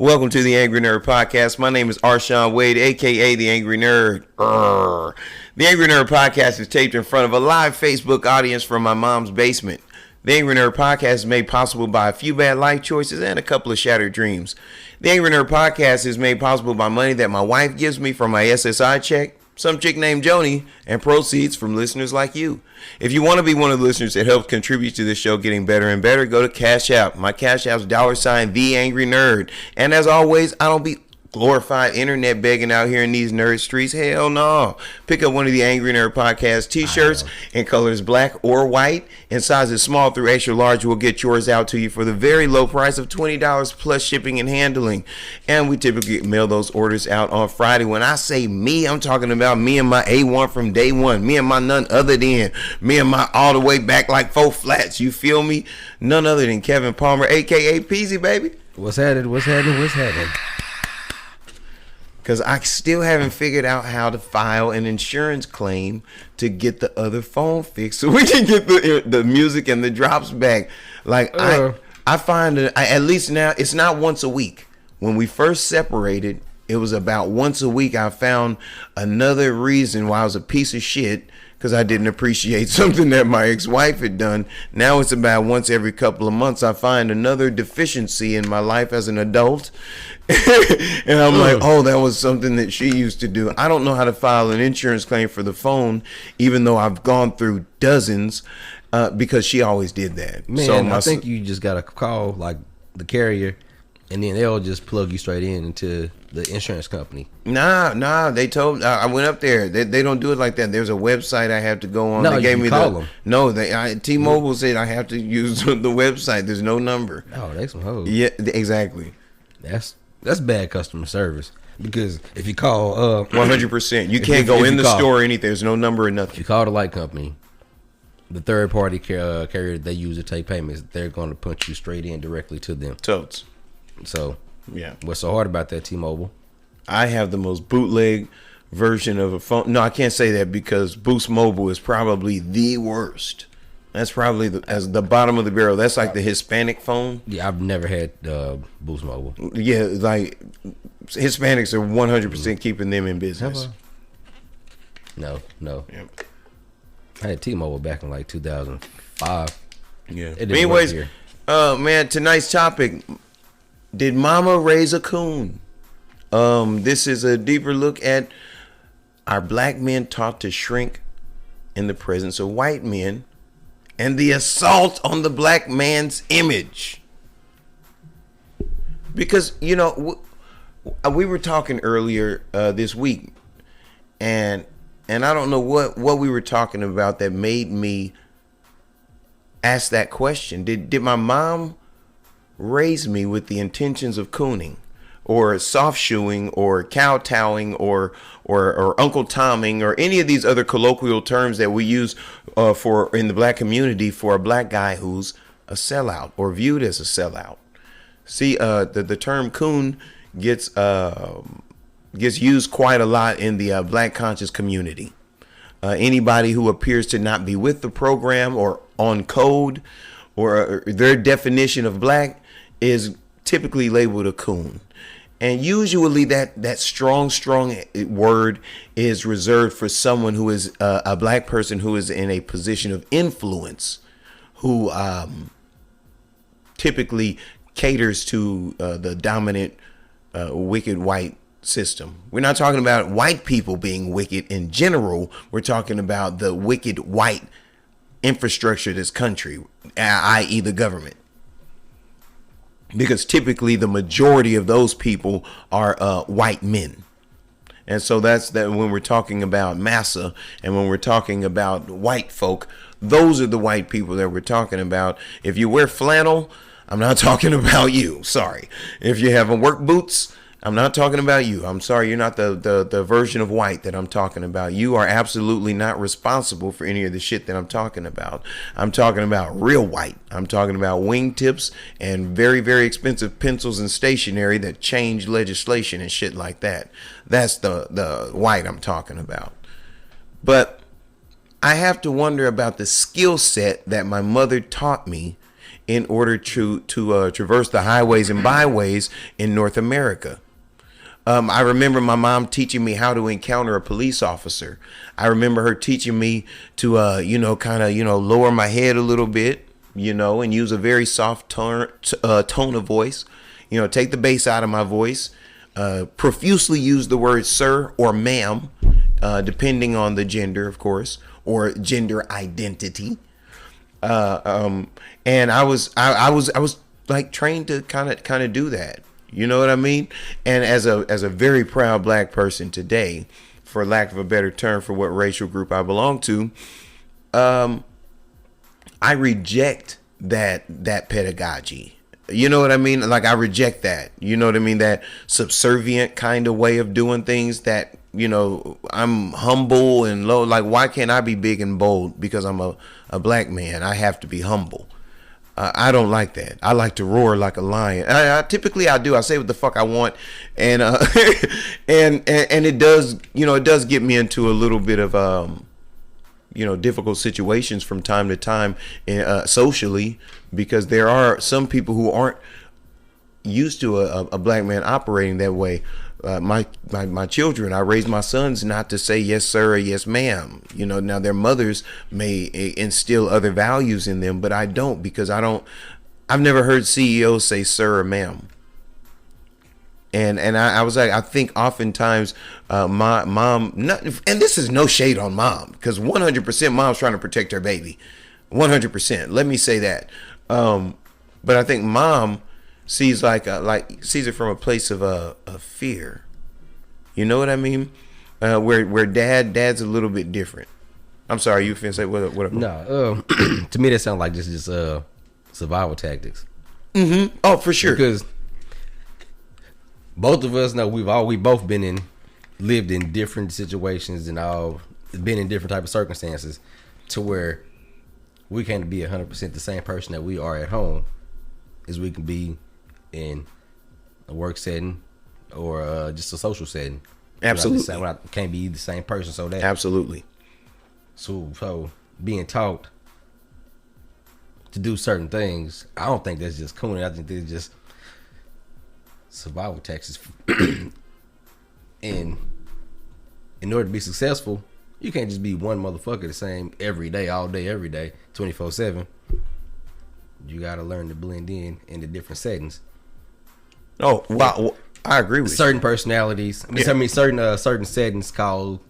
Welcome to the Angry Nerd Podcast. My name is Arshawn Wade, a.k.a. The Angry Nerd. The Angry Nerd Podcast is taped in front of a live Facebook audience from my mom's basement. The Angry Nerd Podcast is made possible by a few bad life choices and a couple of shattered dreams. The Angry Nerd Podcast is made possible by money that my wife gives me from my SSI check, some chick named Joni, and proceeds from listeners like you. If you want to be one of the listeners that helps contribute to this show getting better and better, go to Cash App. My Cash App's $ The Angry Nerd. And as always, I don't be glorified internet begging out here in these nerd streets. Hell no. Pick up one of the Angry Nerd Podcast t-shirts in colors black or white and sizes small through extra large. We'll get yours out to you for the very low price of $20 plus shipping and handling. And we typically mail those orders out on Friday. When I say me, I'm talking about me and my A1 from day one. Me and my none other than. Me and my all the way back like 4 flats. You feel me? None other than Kevin Palmer, a.k.a. Peasy, baby. What's happening? Because I still haven't figured out how to file an insurance claim to get the other phone fixed so we can get the music and the drops back. Like, I find that at least now, it's not once a week. When we first separated, it was about once a week. I found another reason why I was a piece of shit, because I didn't appreciate something that my ex-wife had done. Now it's about once every couple of months I find another deficiency in my life as an adult. And I'm like, oh, that was something that she used to do. I don't know how to file an insurance claim for the phone, even though I've gone through dozens, because she always did that. Man, so I think you just got to call like the carrier, and then they'll just plug you straight into the insurance company. Nah. They told I went up there. They don't do it like that. There's a website I have to go on. No, they gave you me call them. No, T-Mobile said I have to use the website. There's no number. Oh, they some hoes. Yeah, exactly. That's bad customer service. Because if you call 100%, you can't go in the store or anything. There's no number or nothing. If you call the light company, the third party carrier they use to take payments, they're going to punch you straight in directly to them. Totes. So, yeah. What's so hard about that, T-Mobile? I have the most bootleg version of a phone. No, I can't say that because Boost Mobile is probably the worst. That's probably as the bottom of the barrel. That's like the Hispanic phone. Yeah, I've never had Boost Mobile. Yeah, like Hispanics are 100% keeping them in business. No. Yep. I had T-Mobile back in like 2005. Yeah. Anyways, man, tonight's topic: did Mama raise a coon? This is a deeper look at our black men taught to shrink in the presence of white men and the assault on the black man's image. Because, you know, we were talking earlier this week, and I don't know what we were talking about that made me ask that question. Did my mom raise me with the intentions of cooning, or soft shoeing, or kowtowing, or Uncle Tomming, or any of these other colloquial terms that we use for in the black community for a black guy who's a sellout or viewed as a sellout? See, the term coon gets used quite a lot in the black conscious community. Anybody who appears to not be with the program or on code, or their definition of black, is typically labeled a coon. And usually that strong word is reserved for someone who is a black person who is in a position of influence, who typically caters to the dominant wicked white system. We're not talking about white people being wicked in general. We're talking about the wicked white infrastructure of this country, i.e. the government. Because typically the majority of those people are white men. And so that's that when we're talking about massa and when we're talking about white folk, those are the white people that we're talking about. If you wear flannel, I'm not talking about you. Sorry. If you have work boots, I'm not talking about you. I'm sorry, you're not the version of white that I'm talking about. You are absolutely not responsible for any of the shit that I'm talking about. I'm talking about real white. I'm talking about wingtips and very, very expensive pencils and stationery that change legislation and shit like that. That's the white I'm talking about. But I have to wonder about the skill set that my mother taught me in order to traverse the highways and byways in North America. I remember my mom teaching me how to encounter a police officer. I remember her teaching me to, kind of, lower my head a little bit, and use a very soft tone of voice. Take the bass out of my voice. Profusely use the word sir or ma'am, depending on the gender, of course, or gender identity. And I was like trained to kind of do that. You know what I mean? And as a very proud black person today, for lack of a better term for what racial group I belong to, I reject that pedagogy. You know what I mean? Like, I reject that. You know what I mean? That subservient kind of way of doing things that, I'm humble and low. Like, why can't I be big and bold because I'm a black man? I have to be humble. I don't like that. I like to roar like a lion. Typically I do. I say what the fuck I want, and and it does, it does get me into a little bit of difficult situations from time to time, socially, because there are some people who aren't used to a black man operating that way. My children, I raise my sons not to say yes sir or yes ma'am. Now their mothers may instill other values in them, but I don't, because I've never heard CEOs say sir or ma'am. And I was like, I think oftentimes my mom, and this is no shade on mom, because 100% mom's trying to protect her baby, 100%. Let me say that. But I think mom sees sees it from a place of fear. You know what I mean? Where dad's a little bit different. I'm sorry, you finna say what? No, to me that sounds like just survival tactics. Mm-hmm. Oh, for sure. Because both of us know we both lived in different situations and all been in different type of circumstances, to where we can't be 100% the same person that we are at home as we can be in a work setting or just a social setting. Absolutely. I can't be the same person. So that absolutely. So being taught to do certain things, I don't think that's just cooning. I think they're just survival tactics. And in order to be successful, you can't just be one motherfucker the same every day, all day, every day, 24/7. You got to learn to blend in the different settings. Oh, wow. I agree with certain personalities. I mean, certain settings call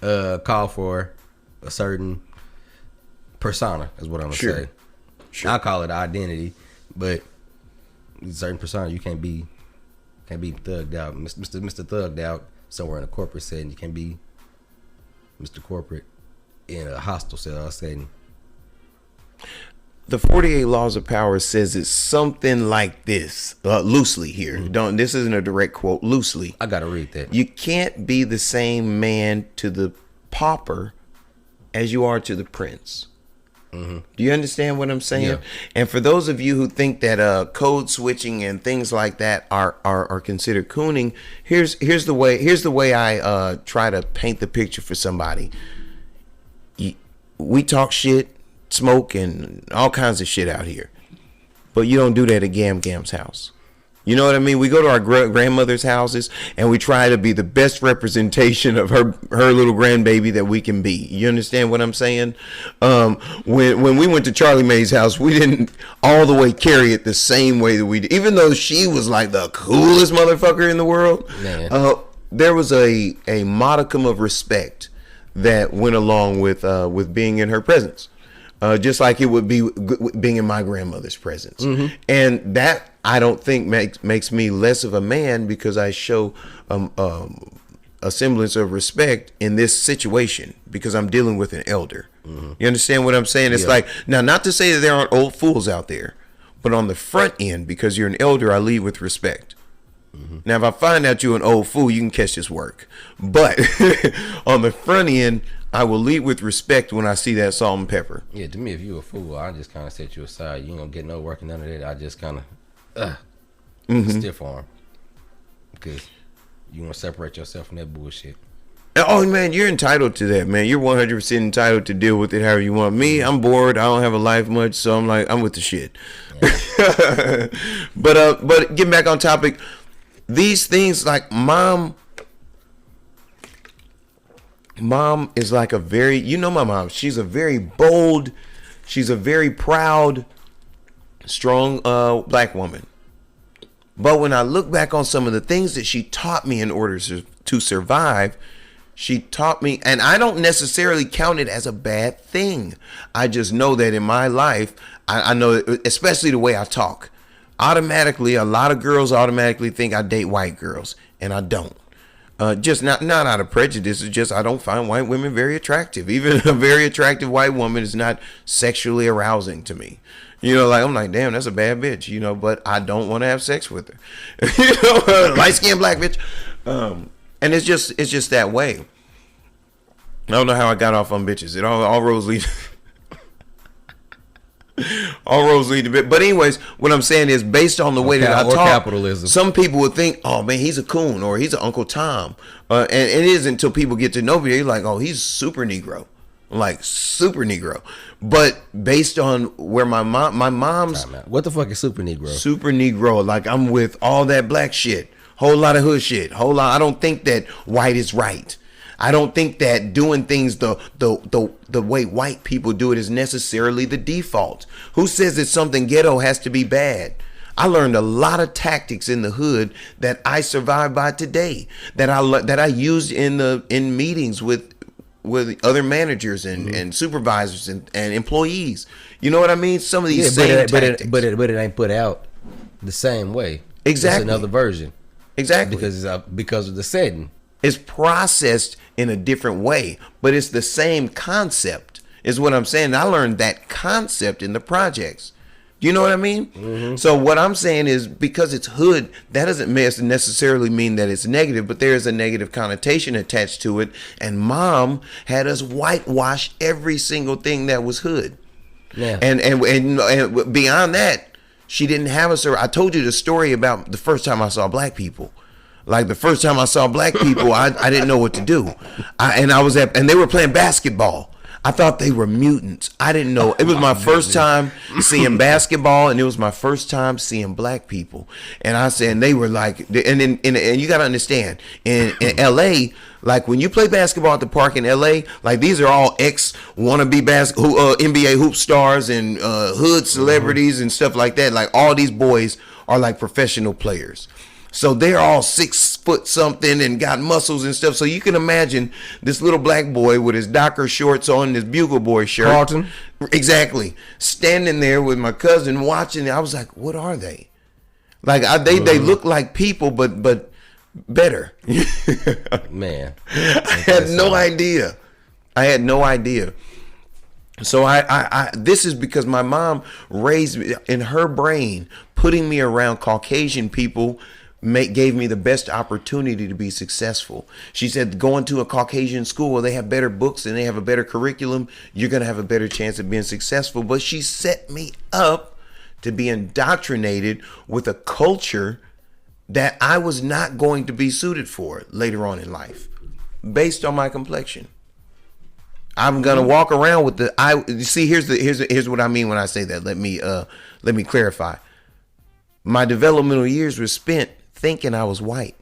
for a certain persona, is what I'm gonna say. Sure. I call it identity, but certain persona you can't be thugged out. Mr. Thugged out somewhere in a corporate setting. You can't be Mr. Corporate in a hostile setting. The 48 Laws of Power says it's something like this, loosely here. Mm-hmm. This isn't a direct quote, loosely. I gotta read that. You can't be the same man to the pauper as you are to the prince. Mm-hmm. Do you understand what I'm saying? Yeah. And for those of you who think that code switching and things like that are considered cooning, here's the way I try to paint the picture for somebody. We talk shit, smoke, and all kinds of shit out here, but you don't do that at Gam's house. You know what I mean? We go to our grandmother's houses and we try to be the best representation of her little grandbaby that we can be. You understand what I'm saying? When we went to Charlie Mae's house, we didn't all the way carry it the same way that we did. Even though she was like the coolest motherfucker in the world, there was a modicum of respect that went along with being in her presence. Just like it would be being in my grandmother's presence. Mm-hmm. And that, I don't think makes me less of a man, because I show a semblance of respect in this situation because I'm dealing with an elder. Mm-hmm. You understand what I'm saying? It's like, now, not to say that there aren't old fools out there, but on the front end, because you're an elder, I lead with respect. Mm-hmm. Now, if I find out you're an old fool, you can catch this work. But on the front end, I will lead with respect when I see that salt and pepper. Yeah, to me, if you a fool, I just kind of set you aside. You ain't gonna get no work and none of that. I just kind of stiff arm, because you want to separate yourself from that bullshit. Oh man, you're entitled to that, man. You're 100% entitled to deal with it however you want. Me, I'm bored. I don't have a life much, so I'm like, I'm with the shit. Yeah. But getting back on topic, these things like mom is like a very, you know, my mom. She's a very bold. She's a very proud, strong black woman. But when I look back on some of the things that she taught me in order to survive. She taught me, and I don't necessarily count it as a bad thing. I just know that in my life, I know, especially the way I talk, automatically, a lot of girls automatically think I date white girls, and I don't. Just not out of prejudice. It's just I don't find white women very attractive. Even a very attractive white woman is not sexually arousing to me. You know, like I'm like, damn, that's a bad bitch. You know, but I don't want to have sex with her. You know, light skinned black bitch. And it's just that way. I don't know how I got off on bitches. It all roads lead all roads lead to bit. But anyways, what I'm saying is based on the way that I talk, capitalism. Some people would think, oh man, he's a coon or he's an Uncle Tom. And it is until people get to know me, you're like, oh, he's super Negro. Like super Negro. But based on where my mom's what the fuck is super Negro? Super Negro, like I'm with all that black shit. Whole lot of hood shit. Whole lot. I don't think that white is right. I don't think that doing things the way white people do it is necessarily the default. Who says that something ghetto has to be bad? I learned a lot of tactics in the hood that I survived by today. That I used in meetings with other managers and supervisors and employees. You know what I mean? Some of these same tactics. But it ain't put out the same way. Exactly. It's another version. Exactly. Because of the setting. It's processed in a different way, but it's the same concept is what I'm saying. I learned that concept in the projects. You know what I mean? Mm-hmm. So what I'm saying is because it's hood, that doesn't necessarily mean that it's negative, but there is a negative connotation attached to it. And mom had us whitewash every single thing that was hood. Yeah. And beyond that, she didn't have us. I told you the story about the first time I saw black people. Like the first time I saw black people, I didn't know what to do. And they were playing basketball. I thought they were mutants. I didn't know. It was my first time seeing basketball, and it was my first time seeing black people. And I said, and they were like, and you got to understand, in L.A., like when you play basketball at the park in L.A., like these are all wannabe NBA hoop stars and hood celebrities and stuff like that. Like all these boys are like professional players. So they're all 6 foot something and got muscles and stuff. So you can imagine this little black boy with his Docker shorts on, this Bugle Boy shirt. Carlton. Exactly. Standing there with my cousin watching. I was like, what are they? Like they look like people, but better. Man. I had no idea. So I this is because my mom raised me in her brain, putting me around Caucasian people gave me the best opportunity to be successful. She said, going to a Caucasian school where they have better books and they have a better curriculum, you're going to have a better chance of being successful. But she set me up to be indoctrinated with a culture that I was not going to be suited for later on in life, based on my complexion. I'm gonna walk around with you see, here's what I mean when I say that. Let me clarify. My developmental years were spent thinking I was white,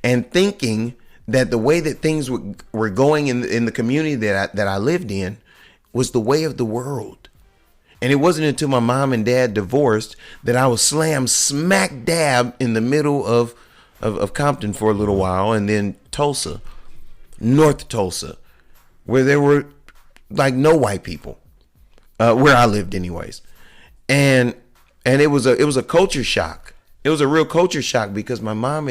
and thinking that the way that things were going in the community that I lived in was the way of the world. And it wasn't until my mom and dad divorced that I was slammed smack dab in the middle of Compton for a little while, and then Tulsa, North Tulsa, where there were like no white people, where I lived anyways. And it was a culture shock. It was a real culture shock because my mom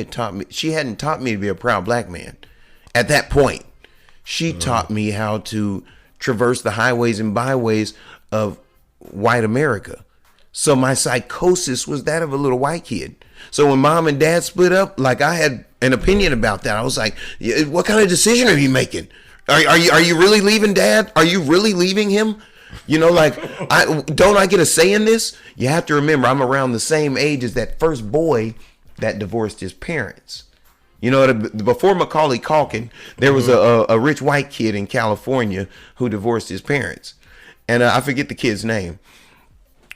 she hadn't taught me to be a proud black man at that point. She taught me how to traverse the highways and byways of white America. So my psychosis was that of a little white kid. So when mom and dad split up, like I had an opinion about that. I was like, what kind of decision are you making? Are you really leaving dad? Are you really leaving him? You know, like, don't I get a say in this? You have to remember, I'm around the same age as that first boy that divorced his parents. You know, before Macaulay Culkin, there was a rich white kid in California who divorced his parents. And I forget the kid's name.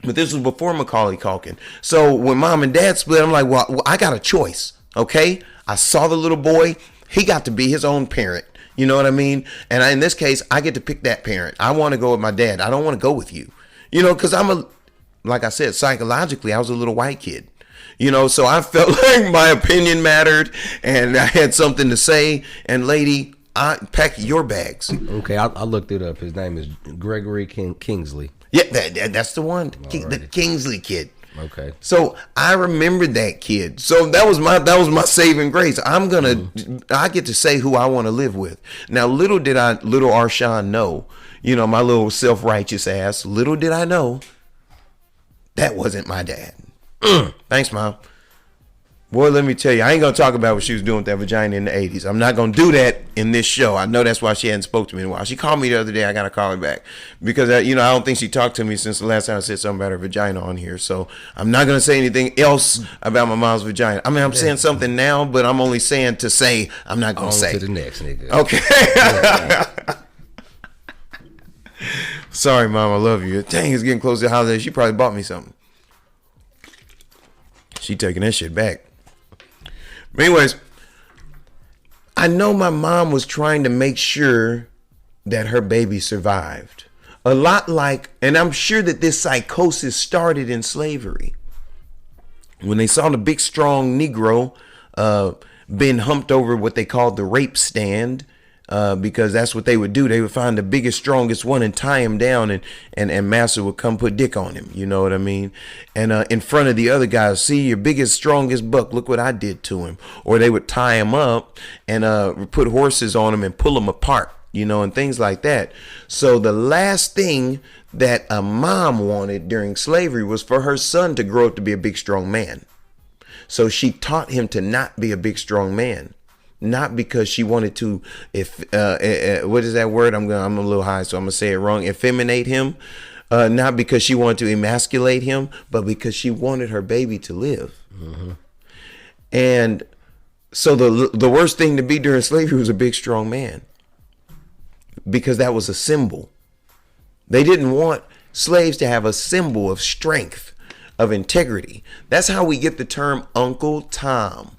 But this was before Macaulay Culkin. So when mom and dad split, I'm like, well, I got a choice, okay? I saw the little boy. He got to be his own parent. You know what I mean? And in this case, I get to pick that parent. I want to go with my dad. I don't want to go with you. You know, because like I said, psychologically, I was a little white kid. You know, so I felt like my opinion mattered and I had something to say. And lady, pack your bags. Okay, I looked it up. His name is Gregory Kingsley. Yeah, that's the one. The Kingsley kid. Okay. So I remembered that kid. So that was my saving grace. I get to say who I want to live with. Now, little Arshawn know, you know, my little self-righteous ass, little did I know that wasn't my dad. Thanks, Mom. Boy, let me tell you, I ain't going to talk about what she was doing with that vagina in the 80s. I'm not going to do that in this show. I know that's why she hadn't spoke to me in a while. She called me the other day. I got to call her back because, I don't think she talked to me since the last time I said something about her vagina on here. So I'm not going to say anything else about my mom's vagina. I mean, I'm saying something now, but I'm only saying to say I'm not going to say. On to the next, nigga. Okay. Sorry, Mom. I love you. Dang, it's getting close to the holidays. She probably bought me something. She taking that shit back. But anyways, I know my mom was trying to make sure that her baby survived. A lot like, and I'm sure that this psychosis started in slavery. When they saw the big, strong Negro being humped over what they called the rape stand, because that's what they would do. They would find the biggest, strongest one and tie him down, and Master would come put dick on him. You know what I mean? And in front of the other guys, see your biggest, strongest buck. Look what I did to him. Or they would tie him up and put horses on him and pull him apart. You know, and things like that. So the last thing that a mom wanted during slavery was for her son to grow up to be a big, strong man. So she taught him to not be a big, strong man. Not because she wanted to, what is that word? I'm a little high, so I'm gonna say it wrong. Effeminate him, not because she wanted to emasculate him, but because she wanted her baby to live. Mm-hmm. And so the worst thing to be during slavery was a big, strong man, because that was a symbol. They didn't want slaves to have a symbol of strength, of integrity. That's how we get the term Uncle Tom.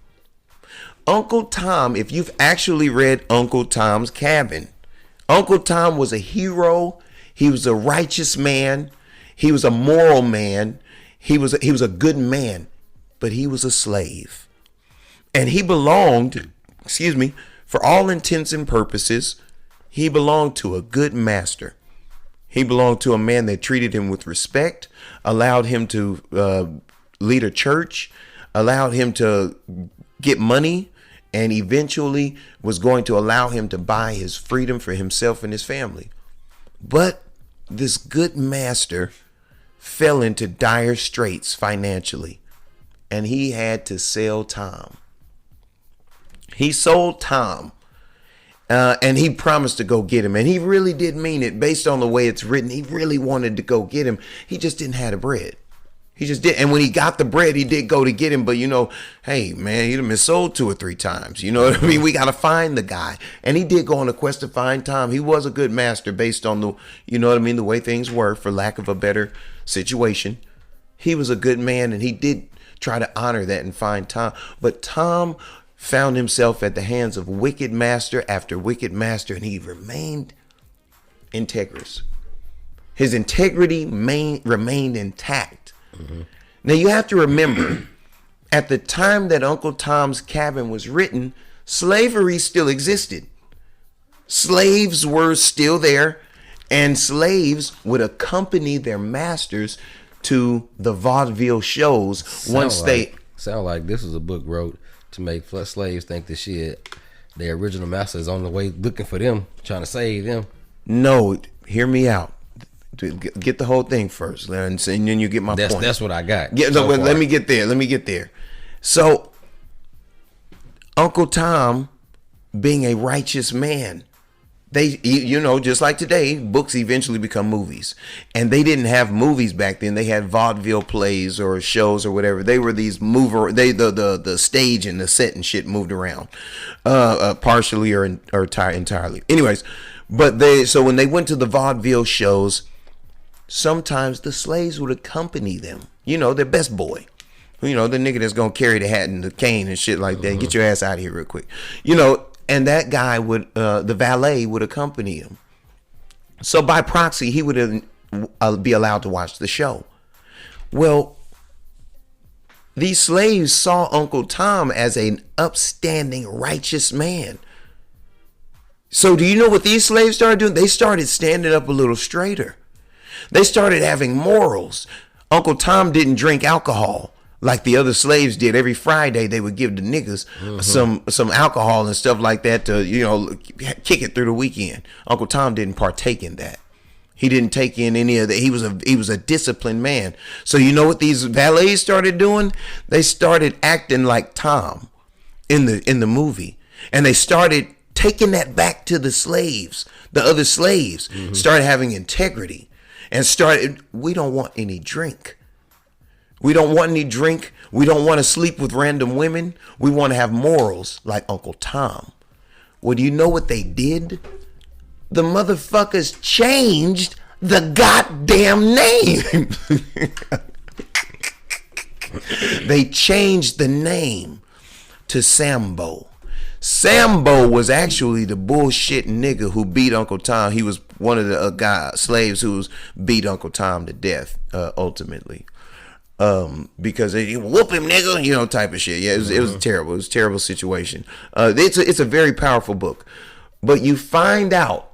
Uncle Tom, if you've actually read Uncle Tom's Cabin, Uncle Tom was a hero. He was a righteous man. He was a moral man. He was a good man, but he was a slave. And he belonged, for all intents and purposes, he belonged to a good master. He belonged to a man that treated him with respect, allowed him to lead a church, allowed him to get money, and eventually was going to allow him to buy his freedom for himself and his family. But this good master fell into dire straits financially, and he had to sell Tom. He sold Tom, and he promised to go get him, and he really did mean it. Based on the way it's written, he really wanted to go get him. He just didn't have the bread. He just did. And when he got the bread, he did go to get him. But, hey, man, he'd have been sold 2 or 3 times. You know what I mean? We got to find the guy. And he did go on a quest to find Tom. He was a good master based on the way things were, for lack of a better situation. He was a good man, and he did try to honor that and find Tom. But Tom found himself at the hands of wicked master after wicked master, and he remained integrous. His integrity remained intact. Mm-hmm. Now you have to remember, at the time that Uncle Tom's Cabin was written, slavery still existed. Slaves were still there, and slaves would accompany their masters to the vaudeville shows. Sound like this was a book wrote to make slaves think that their original master is on the way looking for them, trying to save them. No, hear me out. Get the whole thing first, and then you get my point. That's what I got. Let me get there. So, Uncle Tom, being a righteous man, they, you know, just like today, books eventually become movies, and they didn't have movies back then. They had vaudeville plays or shows or whatever. They were these the stage and the set and shit moved around, partially or entirely. Anyways, but so when they went to the vaudeville shows, sometimes the slaves would accompany them. You know, their best boy. You know, the nigga that's gonna carry the hat and the cane and shit like that. Get your ass out of here real quick. You know. And that guy would, the valet would accompany him. So by proxy, he would be allowed to watch the show. Well, these slaves saw Uncle Tom as an upstanding, righteous man. So do you know what these slaves started doing? They started standing up a little straighter. They started having morals. Uncle Tom didn't drink alcohol like the other slaves did. Every Friday they would give the niggas some alcohol and stuff like that to, you know, kick it through the weekend. Uncle Tom didn't partake in that. He didn't take in any of that. He was a disciplined man. So you know what these valets started doing? They started acting like Tom in the movie, and they started taking that back to the slaves. The other slaves started having integrity and started. We don't want any drink. We don't want any drink. We don't want to sleep with random women. We want to have morals like Uncle Tom. Well, do you know what they did? The motherfuckers changed the goddamn name. They changed the name to Sambo. Sambo was actually the bullshit nigga who beat Uncle Tom. He was one of the slaves who beat Uncle Tom to death, ultimately. Because they whoop him, nigga, you know, type of shit. Yeah, it was terrible. It was a terrible situation. It's a very powerful book, but you find out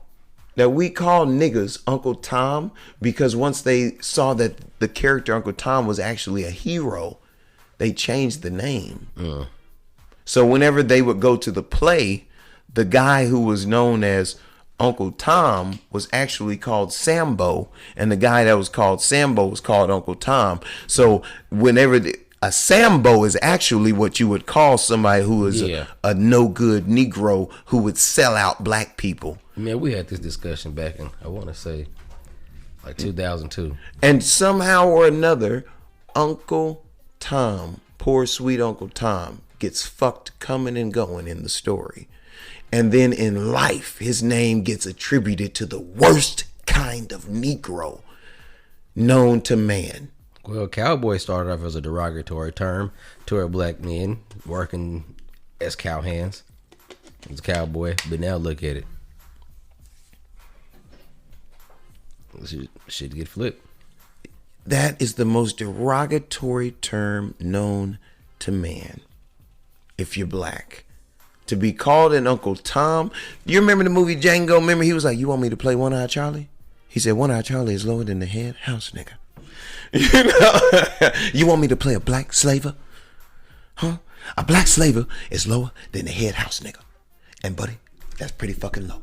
that we call niggas Uncle Tom because once they saw that the character Uncle Tom was actually a hero, they changed the name. So whenever they would go to the play, the guy who was known as Uncle Tom was actually called Sambo, and the guy that was called Sambo was called Uncle Tom. So whenever a Sambo is actually what you would call somebody who is a no good Negro who would sell out black people. Man, we had this discussion back in, I want to say, like 2002. And somehow or another, Uncle Tom, poor sweet Uncle Tom, gets fucked coming and going in the story. And then in life, his name gets attributed to the worst kind of Negro known to man. Well, cowboy started off as a derogatory term toward black men working as cowhands. He was a cowboy, but now look at it. Shit get flipped. That is the most derogatory term known to man if you're black. To be called an Uncle Tom. You remember the movie Django? Remember he was like, you want me to play One Eye Charlie? He said, One Eye Charlie is lower than the head house nigga. You know? You want me to play a black slaver? Huh? A black slaver is lower than the head house nigga. And buddy, that's pretty fucking low.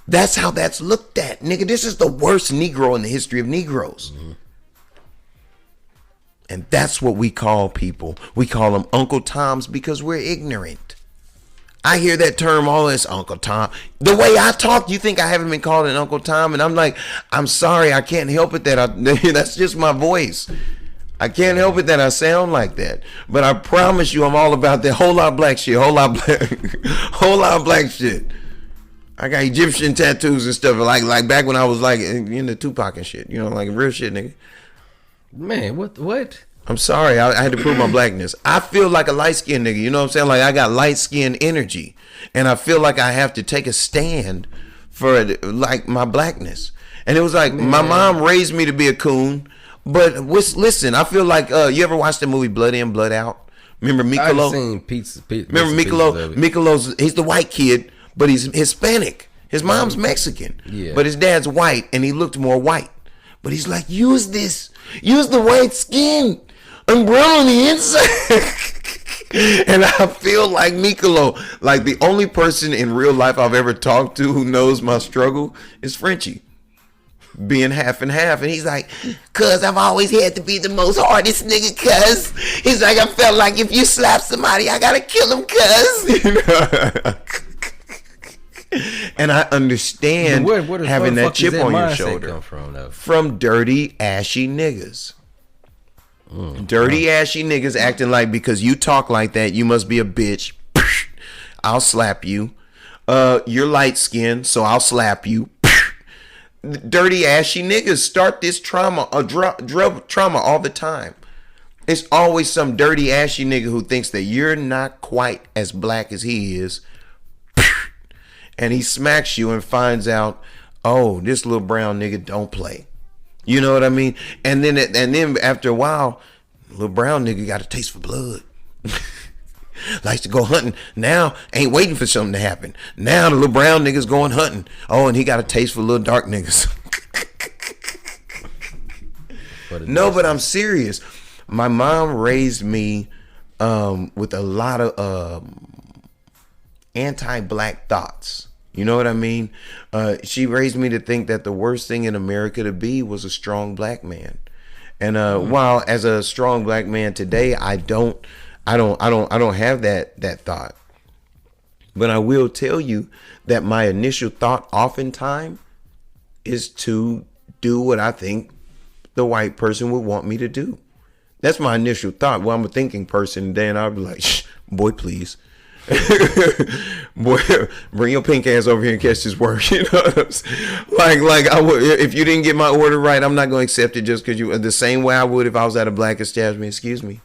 That's how that's looked at. Nigga, this is the worst Negro in the history of Negroes. And that's what we call people. We call them Uncle Toms because we're ignorant. I hear that term all this, Uncle Tom. The way I talk, you think I haven't been called an Uncle Tom? And I'm like, I'm sorry, I can't help it that's just my voice. I can't help it that I sound like that. But I promise you I'm all about that whole lot of black shit. Whole lot of black shit. I got Egyptian tattoos and stuff like back when I was like in the Tupac and shit. You know, like real shit, nigga. Man, what? I'm sorry, I had to prove my blackness. I feel like a light-skinned nigga, you know what I'm saying? Like I got light-skinned energy. And I feel like I have to take a stand for like my blackness. And it was like, my mom raised me to be a coon. But listen, I feel like, you ever watched the movie Blood In, Blood Out? Remember Mikolo? I've seen pizza. Remember Mikolo? Mikolo's, he's the white kid, but he's Hispanic. His mom's Mexican, but his dad's white, and he looked more white. But he's like, use the white skin. I'm brown on the inside. And I feel like Mikolo, like the only person in real life I've ever talked to who knows my struggle is Frenchie. Being half and half. And he's like, cuz I've always had to be the most hardest nigga, cuz. He's like, I felt like if you slap somebody, I gotta kill him, cuz. And I understand having that chip on your shoulder come from, from dirty, ashy niggas. Dirty, ashy niggas acting like because you talk like that, you must be a bitch. I'll slap you. You're light skinned, so I'll slap you. Dirty, ashy niggas start this trauma, drug trauma all the time. It's always some dirty, ashy nigga who thinks that you're not quite as black as he is. And he smacks you and finds out, oh, this little brown nigga don't play. You know what I mean? And then after a while, little brown nigga got a taste for blood. Likes to go hunting. Now ain't waiting for something to happen. Now the little brown nigga's going hunting. Oh, and he got a taste for little dark niggas. No, but I'm serious. My mom raised me with a lot of anti-black thoughts. You know what I mean? She raised me to think that the worst thing in America to be was a strong black man. And while as a strong black man today, I don't have that thought. But I will tell you that my initial thought oftentimes is to do what I think the white person would want me to do. That's my initial thought. Well, I'm a thinking person, then I'll be like, shh, boy, please. Boy, bring your pink ass over here and catch this work. You know what I'm saying? Like I would, if you didn't get my order right, I'm not going to accept it just because you, the same way I would if I was at a black establishment. Excuse me,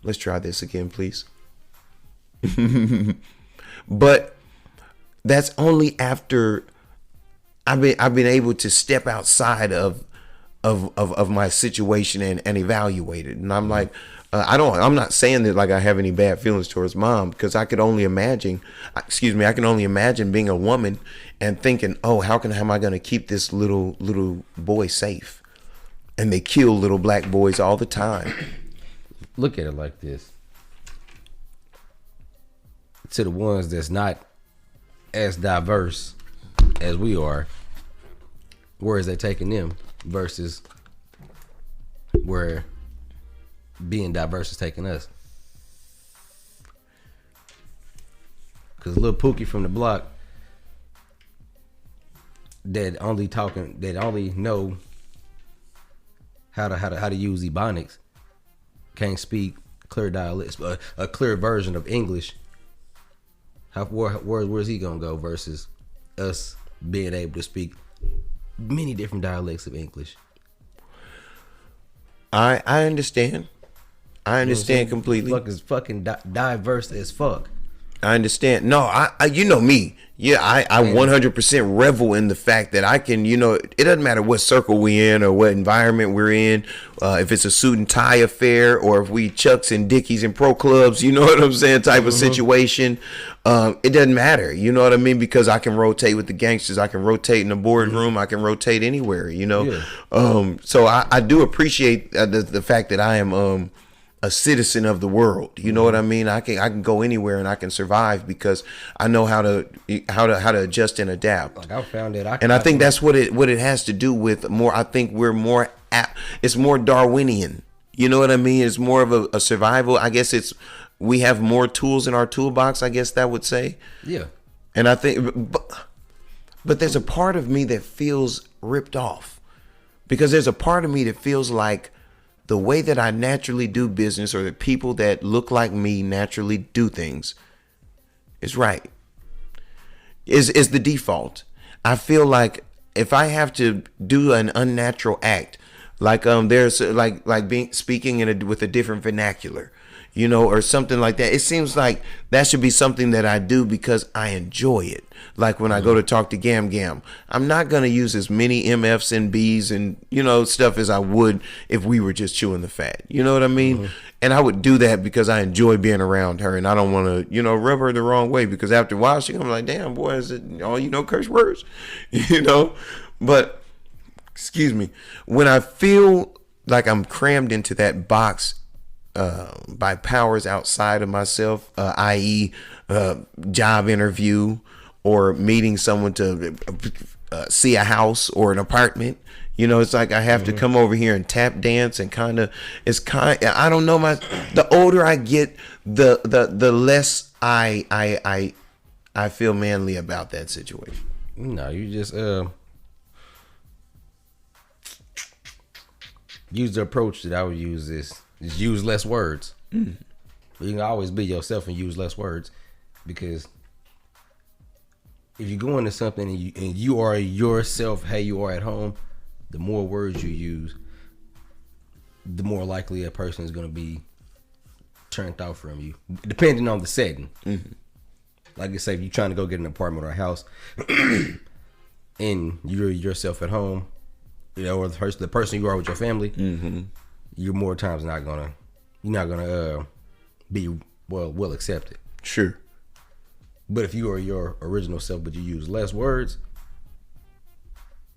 let's try this again, please. But that's only after I've been able to step outside of my situation and evaluate it. And I'm like, I'm not saying that like I have any bad feelings towards mom, because I can only imagine being a woman and thinking, oh, how am I going to keep this little boy safe? And they kill little black boys all the time. Look at it like this. To the ones that's not as diverse as we are, where is that taking them versus where being diverse is taking us? Because little Pookie from the block that only know how to use Ebonics, can't speak clear dialects, a clear version of English. Where's he gonna go versus us being able to speak many different dialects of English? I understand. I understand completely. Fuck is fucking diverse as fuck. I understand. No, I you know me. Yeah, I 100% revel in the fact that I can, it doesn't matter what circle we in or what environment we're in, if it's a suit and tie affair or if we Chucks and Dickies and pro clubs, you know what I'm saying, type of situation. It doesn't matter, you know what I mean, because I can rotate with the gangsters, I can rotate in the boardroom, I can rotate anywhere, Yeah. So I do appreciate the fact that I am a citizen of the world. You know what I mean? I can go anywhere and I can survive because I know how to adjust and adapt. Like I found it, I think that's what it has to do with more. I think we're more it's more Darwinian. You know what I mean? It's more of a survival. I guess we have more tools in our toolbox, I guess that would say. Yeah. And I think, but there's a part of me that feels ripped off, because there's a part of me that feels like the way that I naturally do business, or the people that look like me naturally do things, is right. Is the default. I feel like if I have to do an unnatural act, like there's like being speaking with a different vernacular, or something like that. It seems like that should be something that I do because I enjoy it. Like when I go to talk to Gam Gam, I'm not going to use as many MFs and Bs and, stuff as I would if we were just chewing the fat. You know what I mean? Mm-hmm. And I would do that because I enjoy being around her, and I don't want to, rub her the wrong way, because after a while she's going to be like, damn, boy, is it all curse words? But, excuse me, when I feel like I'm crammed into that box by powers outside of myself, i.e. Job interview or meeting someone to see a house or an apartment, it's like I have to come over here and tap dance, and I don't know, the older I get, the less I feel manly about that situation. No, you just use the approach that I would use. Is use less words. You can always be yourself and use less words, because if you go into something and you are yourself, how you are at home, the more words you use, the more likely a person is going to be turned out from you, depending on the setting. Like I say, if you're trying to go get an apartment or a house and you're yourself at home, you know, or the person you are with your family, you're more times not gonna be well accepted. Sure. But if you are your original self, but you use less words,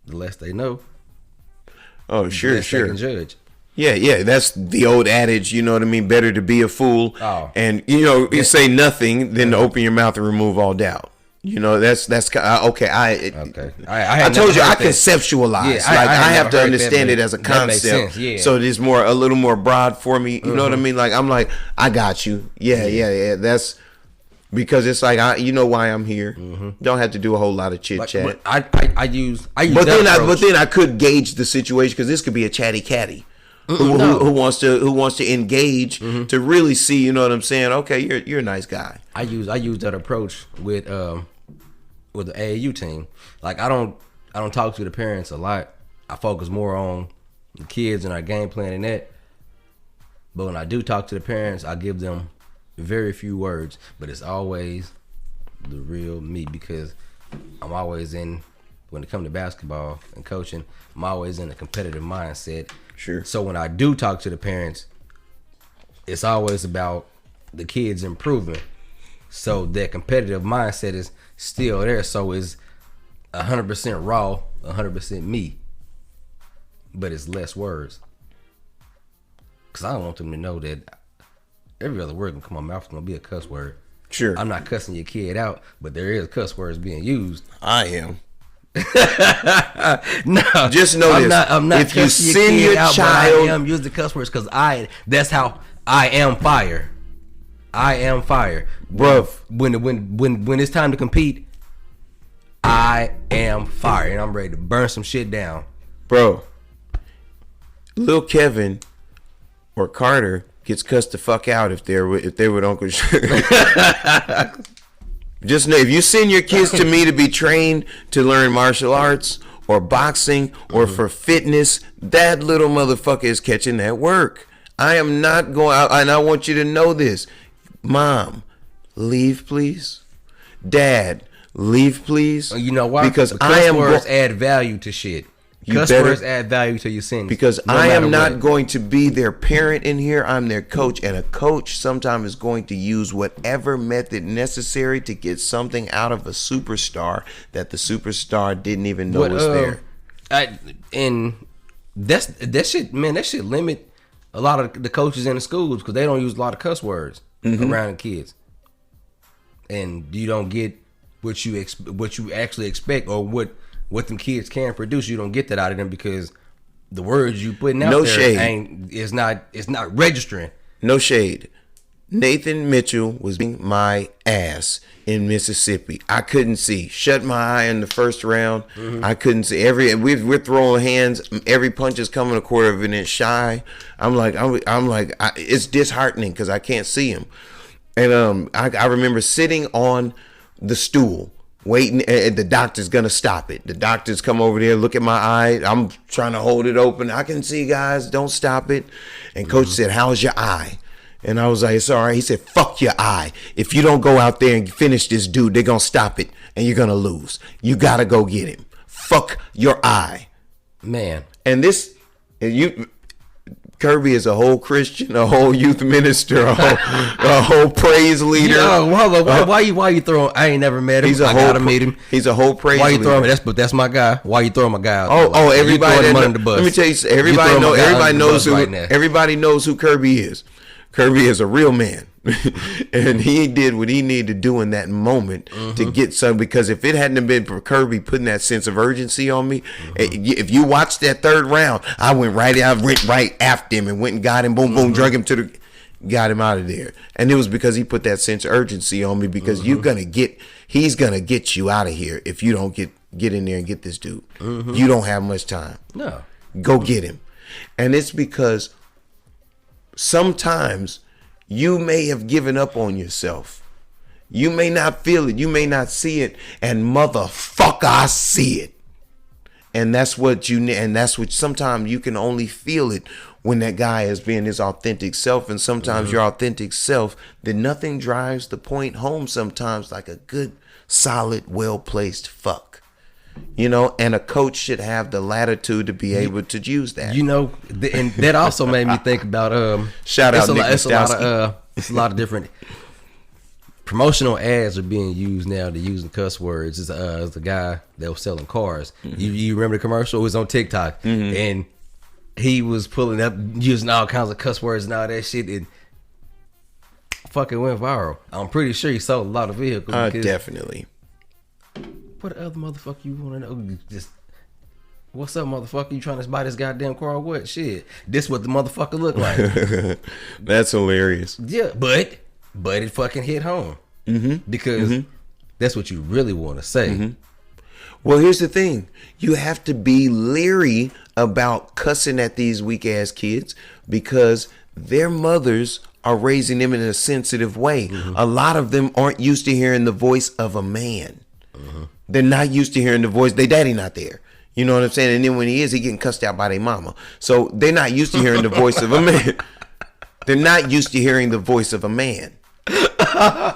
the less they know. Oh, sure, They can judge. Yeah, that's the old adage, you know what I mean? Better to be a fool and, you know, you say nothing than to open your mouth and remove all doubt. You know, that's okay. I told you I conceptualize. Yeah, I have to understand it as a concept. Yeah. So it is a little more broad for me. You know what I mean? Like, I'm like, I got you. Yeah. That's because it's like, you know why I'm here. Don't have to do a whole lot of chit chat. I use. But then I could gauge the situation, because this could be a chatty catty. Who wants to engage to really see, you know what I'm saying? Okay, you're a nice guy. I use that approach with the AAU team. Like, I don't talk to the parents a lot. I focus more on the kids and our game plan and that. But when I do talk to the parents, I give them very few words, but it's always the real me, because I'm always when it comes to basketball and coaching, I'm always in a competitive mindset. Sure. So when I do talk to the parents, it's always about the kids improving. So that competitive mindset is still there. So it's 100% raw, 100% me. But it's less words. Because I don't want them to know that every other word gonna come out my mouth is gonna be a cuss word. Sure. I'm not cussing your kid out, but there is cuss words being used. I am. No, just know I'm not if you send your child, I am use the cuss words, because that's how I am fire. I am fire, bro. When it's time to compete, I am fire, and I'm ready to burn some shit down, bro. Lil Kevin or Carter gets cussed the fuck out if they were Uncle. Just know, if you send your kids to me to be trained to learn martial arts or boxing or for fitness, that little motherfucker is catching that work. I am not going out, and I want you to know this. Mom, leave please. Dad, leave please. You know why? Because I am words add value to shit. Cuss words add value to your sentence. Because I am not going to be their parent in here. I'm their coach, and a coach sometimes is going to use whatever method necessary to get something out of a superstar that the superstar didn't even know was there. And that shit, man. That shit limit a lot of the coaches in the schools, because they don't use a lot of cuss words around the kids, and you don't get what you actually expect, or what them kids can produce. You don't get that out of them, because the words you putting out there shade. It's not registering. No shade. Nathan Mitchell was beating my ass in Mississippi. I couldn't see. Shut my eye in the first round. I couldn't see. We're throwing hands. Every punch is coming a quarter of an inch shy. I'm like, it's disheartening because I can't see him. And I remember sitting on the stool, waiting, and the doctor's gonna stop it. The doctors come over there, look at my eye. I'm trying to hold it open. I can see, guys, don't stop it. And coach said, how's your eye? And I was like, it's all right. He said, fuck your eye. If you don't go out there and finish this dude, they're gonna stop it and you're gonna lose. You gotta go get him. Fuck your eye. Man. And Kirby is a whole Christian, a whole youth minister, a whole praise leader. Yo, why you throwing? I ain't never met him. I gotta meet him. He's a whole praise leader. Why you throwing? That's my guy. Why you throwing my guy out? Everybody under the bus. Let me tell you, everybody knows who Kirby is. Kirby is a real man, and he did what he needed to do in that moment to get some. Because if it hadn't been for Kirby putting that sense of urgency on me, if you watched that third round, I went right after him and went and got him, boom, drug him got him out of there. And it was because he put that sense of urgency on me, because he's gonna get you out of here if you don't get get in there and get this dude. You don't have much time. No. Go get him. And it's because sometimes you may have given up on yourself. You may not feel it. You may not see it. And motherfucker, I see it. And that's what you need. And that's what sometimes you can only feel it when that guy is being his authentic self. And sometimes your authentic self, that nothing drives the point home sometimes like a good, solid, well-placed fuck. You know, and a coach should have the latitude to be able to use that. You know, and that also made me think about shout out Nick it's a lot of different promotional ads are being used now to using cuss words. It's the guy that was selling cars. You remember the commercial? It was on TikTok, and he was pulling up using all kinds of cuss words and all that shit, and fucking went viral. I'm pretty sure he sold a lot of vehicles. Definitely. What other motherfucker you want to know? Just, what's up, motherfucker? You trying to buy this goddamn car or what? Shit. This what the motherfucker look like. That's hilarious. Yeah, but it fucking hit home. Because that's what you really want to say. Well, here's the thing. You have to be leery about cussing at these weak ass kids because their mothers are raising them in a sensitive way. A lot of them aren't used to hearing the voice of a man. They're not used to hearing the voice. Their daddy not there. You know what I'm saying? And then when he is, he getting cussed out by their mama. So they're not used to hearing the voice of a man. They're not used to hearing the voice of a man.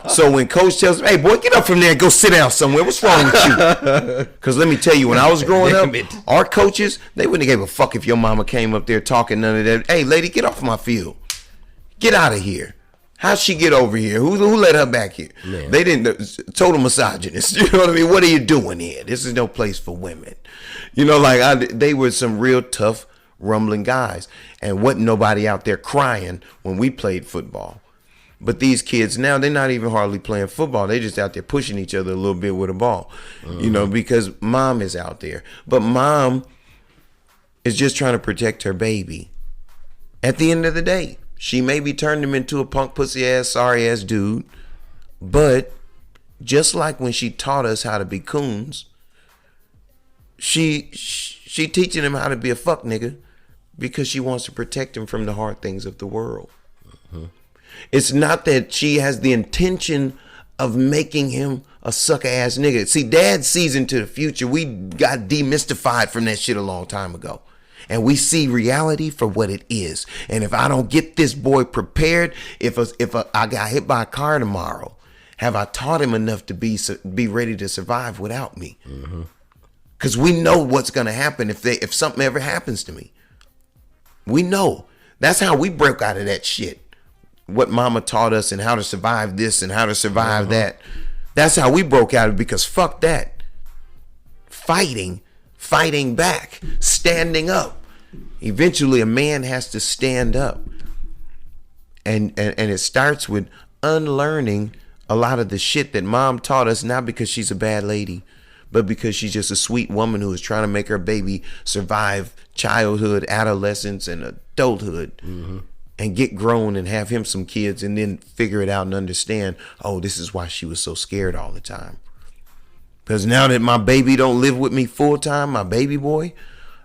So when coach tells them, hey boy, get up from there and go sit down somewhere. What's wrong with you? Because let me tell you, when I was growing up, our coaches, they wouldn't have gave a fuck if your mama came up there talking none of that. Hey lady, get off my field. Get out of here. How'd she get over here? Who let her back here? Man. They didn't. Total misogynist. You know what I mean? What are you doing here? This is no place for women. You know, like they were some real tough, rumbling guys, and wasn't nobody out there crying when we played football. But these kids now, they're not even hardly playing football. They just out there pushing each other a little bit with a ball, you know, because mom is out there. But mom is just trying to protect her baby. At the end of the day, she maybe turned him into a punk pussy ass, sorry ass dude. But just like when she taught us how to be coons, she teaching him how to be a fuck nigga because she wants to protect him from the hard things of the world. It's not that she has the intention of making him a sucker ass nigga. See, dad sees into the future. We got demystified from that shit a long time ago. And we see reality for what it is. And if I don't get this boy prepared, if I got hit by a car tomorrow, have I taught him enough to be ready to survive without me? Because we know what's going to happen if something ever happens to me. We know. That's how we broke out of that shit. What mama taught us and how to survive this and how to survive that. That's how we broke out of it, because fuck that. Fighting back, standing up. Eventually a man has to stand up. And it starts with unlearning a lot of the shit that mom taught us, not because she's a bad lady, but because she's just a sweet woman who is trying to make her baby survive childhood, adolescence, and adulthood. And get grown and have him some kids and then figure it out and understand, oh, this is why she was so scared all the time. Because now that my baby don't live with me full time, my baby boy,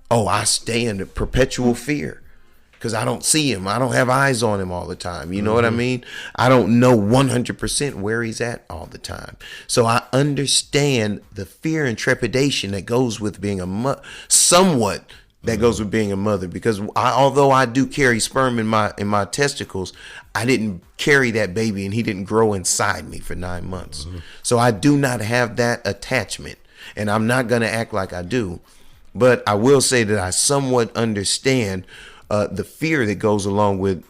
oh, I stay in perpetual fear because I don't see him. I don't have eyes on him all the time. You know what I mean? I don't know 100% where he's at all the time. So I understand the fear and trepidation that goes with being a somewhat that goes with being a mother, because although I do carry sperm in my testicles, I didn't carry that baby and he didn't grow inside me for 9 months. So I do not have that attachment, and I'm not going to act like I do. But I will say that I somewhat understand the fear that goes along with,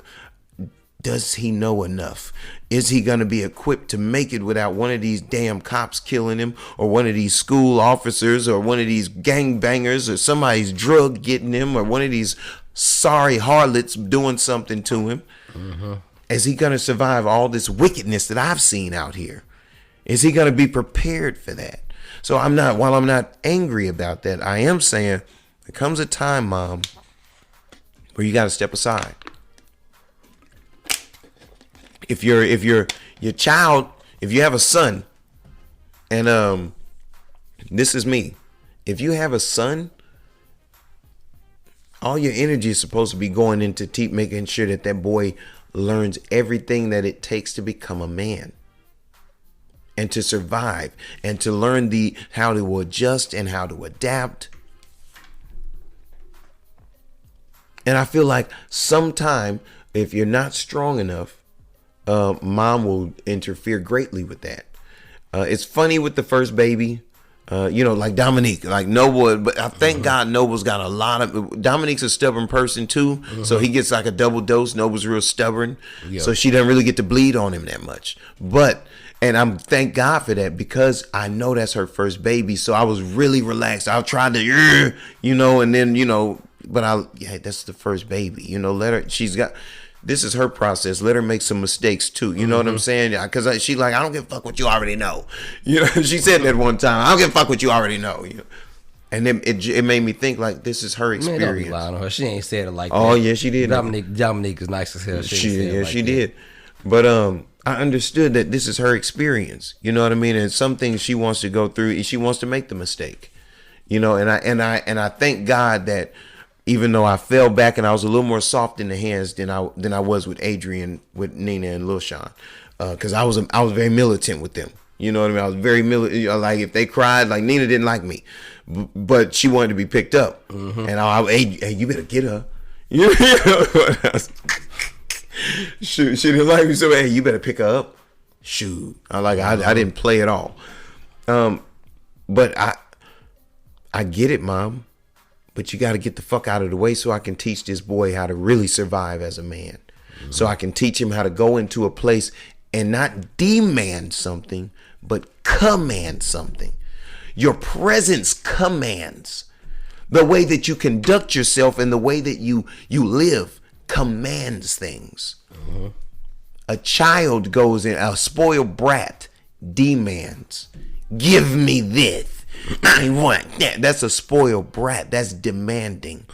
does he know enough? Is he going to be equipped to make it without one of these damn cops killing him, or one of these school officers, or one of these gangbangers, or somebody's drug getting him, or one of these sorry harlots doing something to him? Is he going to survive all this wickedness that I've seen out here? Is he going to be prepared for that? So while I'm not angry about that, I am saying there comes a time, Mom, where you got to step aside. If your child, if you have a son, and this is me, if you have a son, all your energy is supposed to be going into making sure that that boy learns everything that it takes to become a man and to survive and to learn how to adjust and how to adapt. And I feel like sometime if you're not strong enough, mom will interfere greatly with that. It's funny with the first baby. Like Dominique, like Noble, but I thank God Noble's got a lot of. Dominique's a stubborn person too, so he gets like a double dose. Noble's real stubborn, so she doesn't really get to bleed on him that much. And I'm thank God for that because I know that's her first baby, so I was really relaxed. I tried to, and then but that's the first baby, let her. This is her process. Let her make some mistakes too. You know what I'm saying? Because she like, I don't give a fuck what you already know. She said that one time. I don't give a fuck what you already know. And then it made me think like this is her experience. Man, don't be lying on her. She ain't said it like that. Oh yeah, she did. Dominique is nice as hell. She did. But I understood that this is her experience. You know what I mean? And some things she wants to go through. She wants to make the mistake. And I thank God that. Even though I fell back and I was a little more soft in the hands than I was with Adrian, with Nina and Lil Sean, because I was very militant with them. You know what I mean? I was very militant. Like if they cried, like Nina didn't like me, but she wanted to be picked up, and hey, you better get her. Shoot, she didn't like me, so hey, you better pick her up. Shoot, I didn't play at all. But I get it, Mom. But you got to get the fuck out of the way so I can teach this boy how to really survive as a man. So I can teach him how to go into a place and not demand something, but command something. Your presence commands. The way that you conduct yourself and the way that you live commands things. A child goes in, a spoiled brat demands. Give me this. I want that. That's a spoiled brat. That's demanding.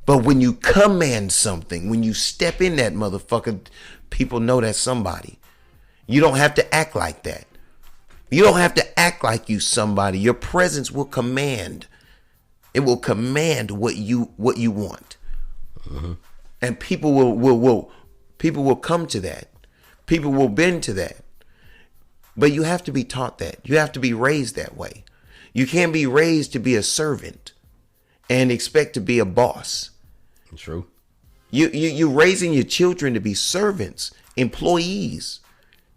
But when you command something, when you step in that motherfucker, people know that's somebody. You don't have to act like that. You don't have to act like you somebody. Your presence will command. It will command what you want. And people will come to that. People will bend to that. But you have to be taught that. You have to be raised that way. You can't be raised to be a servant and expect to be a boss. True. You're raising your children to be servants, employees.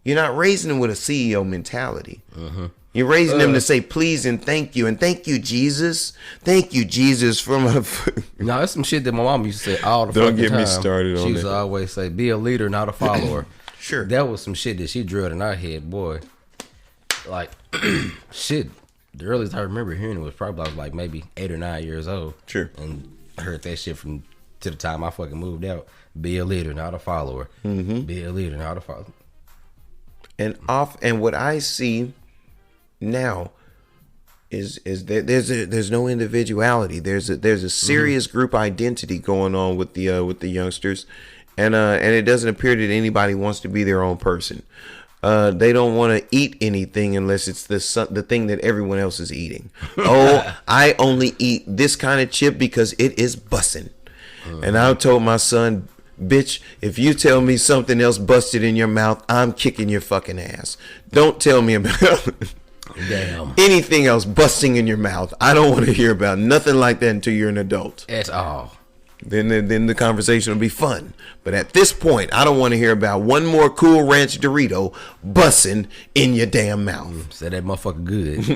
You're not raising them with a CEO mentality. You're raising them to say please and thank you. And thank you, Jesus. Thank you, Jesus, for my No, that's some shit that my mom used to say all the fucking time. Don't get me started on She used to always say, be a leader, not a follower. Sure. That was some shit that she drilled in our head, boy. Like, shit. The earliest I remember hearing it was probably I was like maybe 8 or 9 years old. Sure. And I heard that shit to the time I fucking moved out. Be a leader, not a follower. Be a leader, not a follower. And what I see now is that there's no individuality. There's a serious group identity going on with the youngsters, and it doesn't appear that anybody wants to be their own person. They don't want to eat anything unless it's the thing that everyone else is eating. Oh, I only eat this kind of chip because it is bussin'. And I told my son, bitch, if you tell me something else busted in your mouth, I'm kicking your fucking ass. Don't tell me about anything else busting in your mouth. I don't want to hear about nothing like that until you're an adult. At all. Then the conversation will be fun. But at this point, I don't want to hear about one more Cool Ranch Dorito busting in your damn mouth. Said that motherfucker good.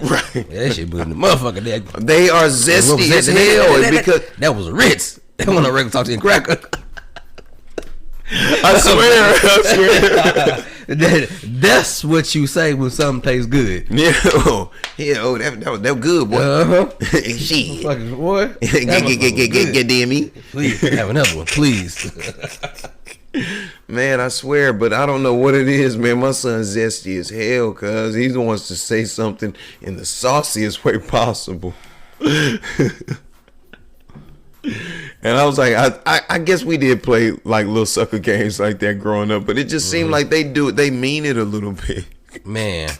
Right. Yeah, that shit good. The motherfucker. They are zesty as hell. Because that was Ritz. That wasn't a regular talking cracker. I swear. That's what you say when something tastes good. Yeah, that was good, boy. Shit, fucking boy. Get me. Please have another one, please. Man, I swear, but I don't know what it is, man. My son's zesty as hell, cause he wants to say something in the sauciest way possible. And I was like, I guess we did play like little sucker games like that growing up, but it just seemed like they mean it a little bit. Man,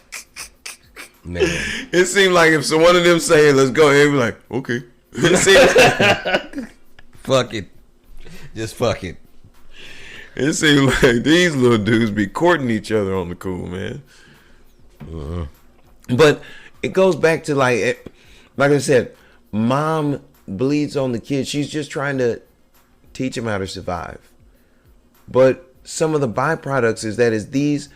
Man. It seemed like if one of them say, let's go, they'd be like, okay. It seemed fuck it. Just fuck it. It seemed like these little dudes be courting each other on the cool, man. But it goes back to like I said, mom bleeds on the kid. She's just trying to teach him how to survive. But some of the byproducts is these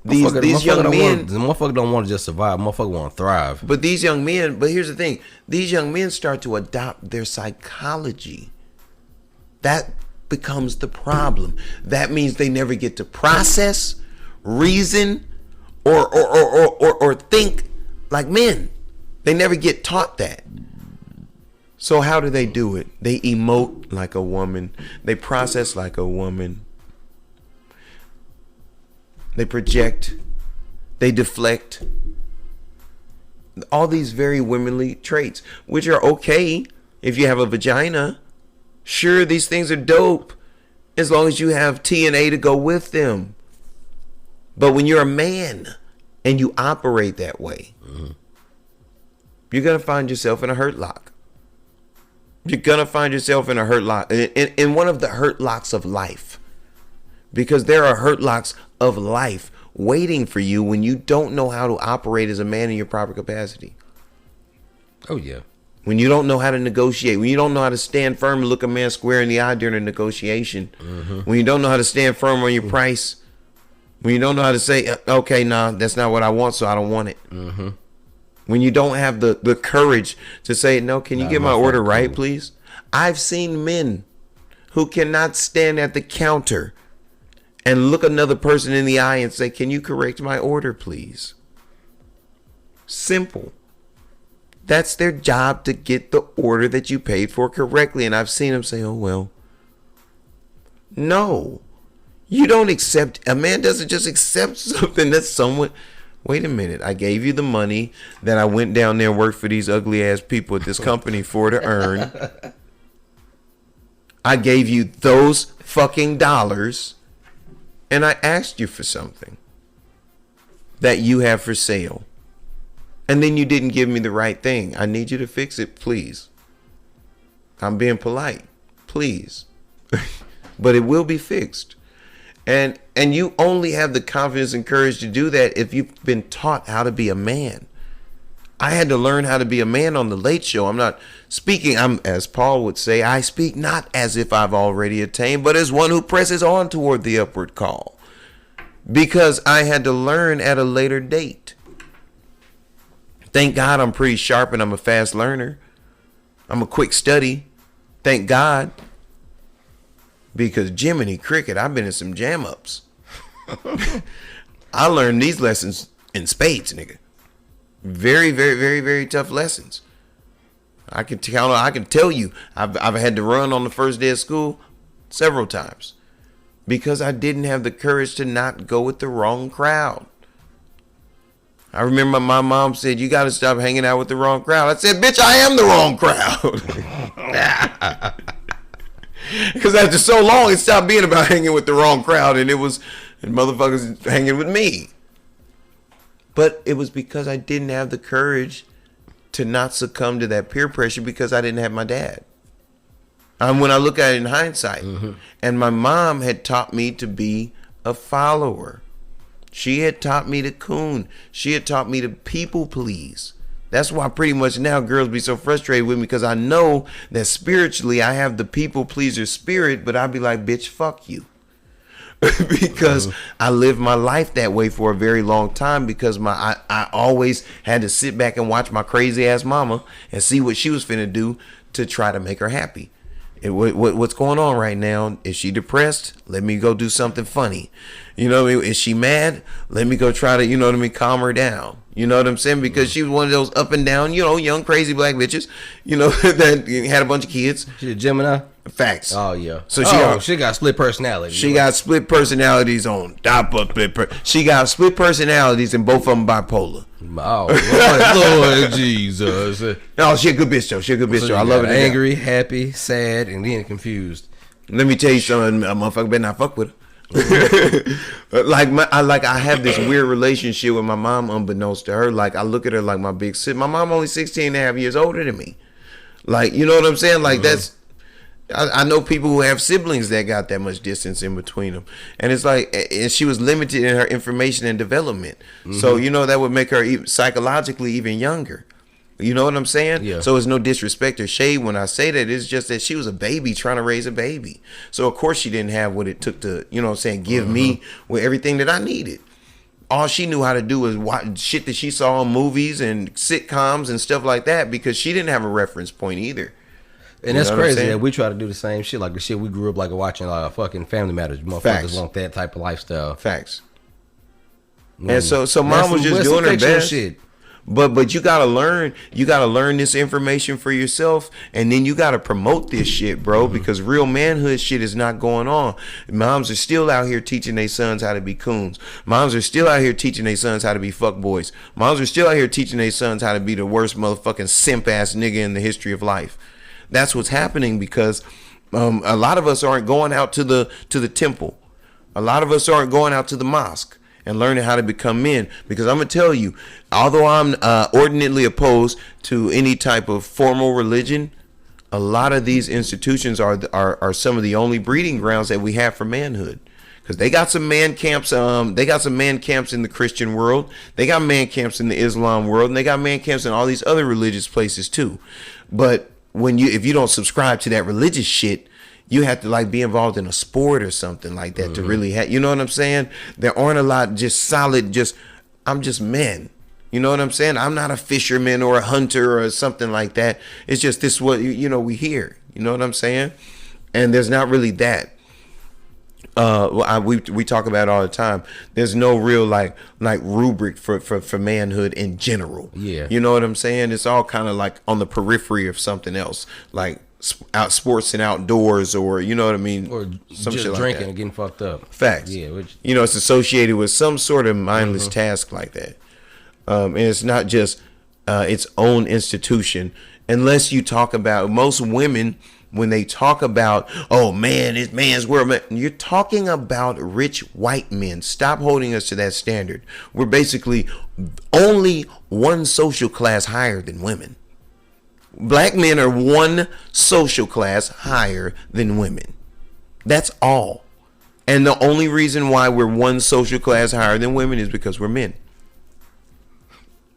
young men. The motherfucker don't want to just survive. Motherfucker want to thrive. But these young men. But here's the thing: these young men start to adopt their psychology. That becomes the problem. That means they never get to process, reason, or think like men. They never get taught that. So how do they do it? They emote like a woman. They process like a woman. They project. They deflect. All these very womanly traits, which are okay if you have a vagina. Sure, these things are dope as long as you have TNA to go with them. But when you're a man and you operate that way, you're going to find yourself in a hurt lock. You're going to find yourself in a hurt lock, in one of the hurt locks of life. Because there are hurt locks of life waiting for you when you don't know how to operate as a man in your proper capacity. Oh, yeah. When you don't know how to negotiate, when you don't know how to stand firm and look a man square in the eye during a negotiation, when you don't know how to stand firm on your price, when you don't know how to say, okay, nah, that's not what I want, so I don't want it. When you don't have the courage to say, no, can you get my order right, please? I've seen men who cannot stand at the counter and look another person in the eye and say, can you correct my order, please? Simple. That's their job, to get the order that you paid for correctly. And I've seen them say, oh, well. No. You don't accept. A man doesn't just accept something that someone. Wait a minute. I gave you the money that I went down there and worked for these ugly ass people at this company for to earn. I gave you those fucking dollars. And I asked you for something that you have for sale. And then you didn't give me the right thing. I need you to fix it, please. I'm being polite. Please. But it will be fixed. And you only have the confidence and courage to do that if you've been taught how to be a man. I had to learn how to be a man on the Late Show. I'm not speaking, as Paul would say, I speak not as if I've already attained, but as one who presses on toward the upward call. Because I had to learn at a later date. Thank God I'm pretty sharp and I'm a fast learner. I'm a quick study. Thank God. Because Jiminy Cricket, I've been in some jam-ups. I learned these lessons in spades, nigga. Very, very, very, very tough lessons. I can tell you, I've had to run on the first day of school several times. Because I didn't have the courage to not go with the wrong crowd. I remember my mom said, you got to stop hanging out with the wrong crowd. I said, bitch, I am the wrong crowd. Because after so long, it stopped being about hanging with the wrong crowd. And motherfuckers hanging with me. But it was because I didn't have the courage to not succumb to that peer pressure because I didn't have my dad. When I look at it in hindsight. And my mom had taught me to be a follower. She had taught me to coon. She had taught me to people please. That's why pretty much now girls be so frustrated with me, because I know that spiritually I have the people pleaser spirit, but I'd be like, bitch, fuck you. Because I lived my life that way for a very long time, because I always had to sit back and watch my crazy ass mama and see what she was finna do to try to make her happy. What's going on right now? Is she depressed? Let me go do something funny. You know what I mean? Is she mad? Let me go try to, you know what I mean, calm her down. You know what I'm saying? Because she was one of those up and down, you know, young crazy black bitches, you know, that had a bunch of kids. She a Gemini? Facts. Oh, yeah. So she got split personalities. She got split personalities on top of she got split personalities and both of them bipolar. Oh, Lord Jesus. No, she a good bitch, though. She a good bitch, though. I love it. Angry, happy, sad, and then confused. Let me tell you something. A motherfucker better not fuck with her. I have this weird relationship with my mom, unbeknownst to her. Like, I look at her like my big sister. My mom only 16 and a half years older than me. Like, you know what I'm saying? Like, that's, I know people who have siblings that got that much distance in between them. And it's like, and she was limited in her information and development. So, you know, that would make her even psychologically even younger. You know what I'm saying? Yeah. So it's no disrespect or shade when I say that. It's just that she was a baby trying to raise a baby. So of course she didn't have what it took to, you know what I'm saying, give me with everything that I needed. All she knew how to do was watch shit that she saw in movies and sitcoms and stuff like that, because she didn't have a reference point either. And that's crazy that we try to do the same shit. Like the shit we grew up like watching fucking Family Matters. Motherfuckers Facts. want that type of lifestyle. Facts. And so mom was just doing her best. Shit. But you gotta learn this information for yourself, and then you gotta promote this shit, bro, because real manhood shit is not going on. Moms are still out here teaching their sons how to be coons. Moms are still out here teaching their sons how to be fuck boys. Moms are still out here teaching their sons how to be the worst motherfucking simp ass nigga in the history of life. That's what's happening, because a lot of us aren't going out to the temple. A lot of us aren't going out to the mosque and learning how to become men. Because I'm going to tell you, although I'm ordinately opposed to any type of formal religion, a lot of these institutions are some of the only breeding grounds that we have for manhood. Because they got some man camps. They got some man camps in the Christian world. They got man camps in the Islam world, and they got man camps in all these other religious places too. But if you don't subscribe to that religious shit, you have to like be involved in a sport or something like that to really have, you know what I'm saying? There aren't a lot just solid, I'm just men. You know what I'm saying? I'm not a fisherman or a hunter or something like that. It's just this what, you know, we hear, you know what I'm saying? And there's not really that. We talk about it all the time. There's no real like rubric for manhood in general. Yeah. You know what I'm saying? It's all kind of like on the periphery of something else, like sports and outdoors, or you know what I mean, or some just shit drinking like that. and getting fucked up. Facts. Yeah, you know, it's associated with some sort of mindless task like that, and it's not just its own institution. Unless you talk about most women, when they talk about, oh man, it's man's world, man, you're talking about rich white men. Stop holding us to that standard. We're basically only one social class higher than women. Black men are one social class higher than women. That's all. And the only reason why we're one social class higher than women is because we're men.